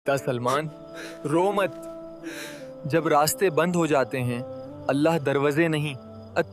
बेटा सलमान, रो मत। जब रास्ते बंद हो जाते हैं, अल्लाह दरवाजे नहीं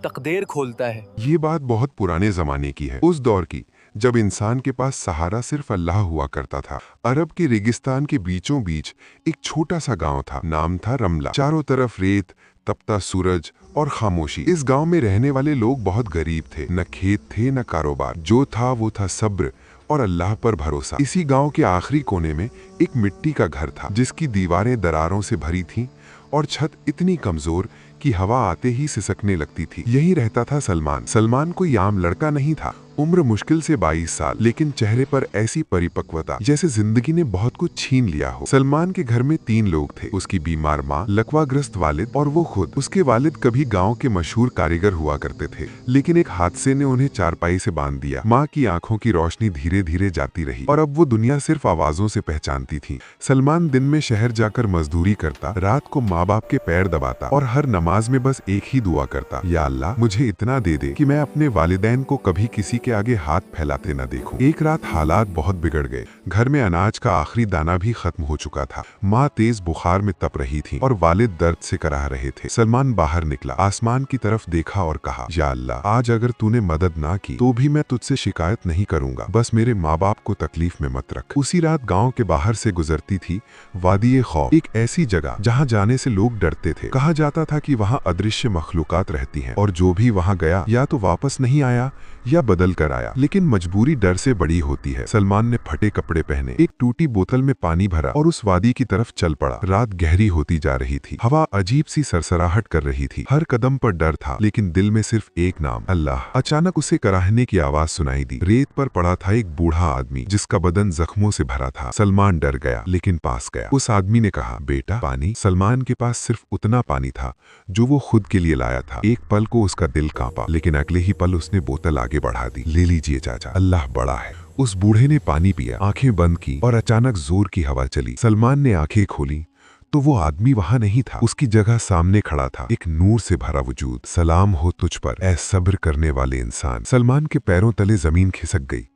तकदीर खोलता है। ये बात बहुत पुराने जमाने की है, उस दौर की जब इंसान के पास सहारा सिर्फ अल्लाह हुआ करता था। अरब के रेगिस्तान के बीचों बीच एक छोटा सा गांव था, नाम था रमला। चारों तरफ रेत, तपता सूरज और खामोशी। इस गांव में रहने वाले लोग बहुत गरीब थे, न खेत थे न कारोबार। जो था वो था सब्र और अल्लाह पर भरोसा। इसी गांव के आखिरी कोने में एक मिट्टी का घर था, जिसकी दीवारें दरारों से भरी थीं और छत इतनी कमजोर कि हवा आते ही सिसकने लगती थी। यही रहता था सलमान। सलमान कोई आम लड़का नहीं था, उम्र मुश्किल से 22 साल, लेकिन चेहरे पर ऐसी परिपक्वता जैसे जिंदगी ने बहुत कुछ छीन लिया हो। सलमान के घर में 3 लोग थे, उसकी बीमार माँ, लकवाग्रस्त वालिद और वो खुद। उसके वालिद कभी गांव के मशहूर कारीगर हुआ करते थे, लेकिन एक हादसे ने उन्हें चारपाई से बांध दिया। माँ की आंखों की रोशनी धीरे धीरे जाती रही और अब वो दुनिया सिर्फ आवाजों से पहचानती थी। सलमान दिन में शहर जाकर मजदूरी करता, रात को माँ बाप के पैर दबाता और हर नमाज में बस एक ही दुआ करता, या अल्लाह मुझे इतना दे दे कि मैं अपने वालिदैन को कभी किसी के आगे हाथ फैलाते न देखूं। एक रात हालात बहुत बिगड़ गए। घर में अनाज का आखिरी दाना भी खत्म हो चुका था। माँ तेज बुखार में तप रही थी और वालिद दर्द से कराह रहे थे। सलमान बाहर निकला, आसमान की तरफ देखा और कहा, या अल्लाह, आज अगर तूने मदद ना की तो भी मैं तुझसे शिकायत नहीं करूंगा, बस मेरे माँ बाप को तकलीफ में मत रख। उसी रात गाँव के बाहर से गुजरती थी वादी खौफ, एक ऐसी जगह जहाँ जाने से लोग डरते थे। कहा जाता था कि वहाँ अदृश्य मखलूकात रहती हैं और जो भी वहाँ गया या तो वापस नहीं आया या बदल कर आया। लेकिन मजबूरी डर से बड़ी होती है। सलमान ने फटे कपड़े पहने, एक टूटी बोतल में पानी भरा और उस वादी की तरफ चल पड़ा। रात गहरी होती जा रही थी, हवा अजीब सी सरसराहट कर रही थी। हर कदम पर डर था, लेकिन दिल में सिर्फ एक नाम, अल्लाह। अचानक उसे कराहने की आवाज सुनाई दी। रेत पर पड़ा था एक बूढ़ा आदमी, जिसका बदन जख्मों से भरा था। सलमान डर गया, लेकिन पास गया। उस आदमी ने कहा, बेटा पानी। सलमान के पास सिर्फ उतना पानी था जो वो खुद के लिए लाया था। एक पल को उसका दिल कांपा, लेकिन अगले ही पल उसने बोतल आगे बढ़ा दी। ले लीजिए चाचा, अल्लाह बड़ा है। उस बूढ़े ने पानी पिया, आंखें बंद की और अचानक जोर की हवा चली। सलमान ने आंखें खोली तो वो आदमी वहां नहीं था। उसकी जगह सामने खड़ा था, एक नूर से भरा वजूद। सलाम हो तुझ पर, ऐ सब्र करने वाले इंसान। सलमान के पैरों तले जमीन खिसक गई।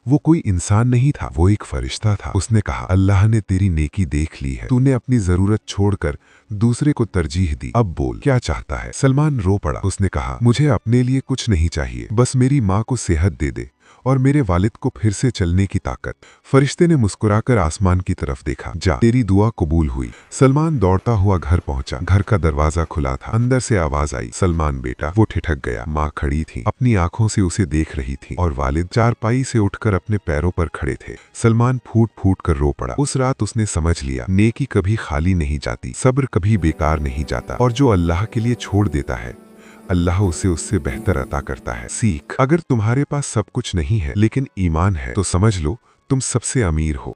वो कोई इंसान नहीं था, वो एक फरिश्ता था। उसने कहा, अल्लाह ने तेरी नेकी देख ली है, तूने अपनी जरूरत छोड़कर दूसरे को तरजीह दी। अब बोल, क्या चाहता है? सलमान रो पड़ा। उसने कहा, मुझे अपने लिए कुछ नहीं चाहिए, बस मेरी माँ को सेहत दे दे और मेरे वालिद को फिर से चलने की ताकत। फरिश्ते ने मुस्कुराकर आसमान की तरफ देखा, जा, तेरी दुआ कबूल हुई। सलमान दौड़ता हुआ घर पहुंचा। घर का दरवाजा खुला था, अंदर से आवाज आई, सलमान बेटा। वो ठिठक गया। माँ खड़ी थी, अपनी आंखों से उसे देख रही थी और वालिद चारपाई से उठकर अपने पैरों पर खड़े थे। सलमान फूट फूट कर रो पड़ा। उस रात उसने समझ लिया, नेकी कभी खाली नहीं जाती, सब्र कभी बेकार नहीं जाता, और जो अल्लाह के लिए छोड़ देता है, अल्लाह उसे उससे बेहतर अता करता है। सीख, अगर तुम्हारे पास सब कुछ नहीं है लेकिन ईमान है तो समझ लो तुम सबसे अमीर हो।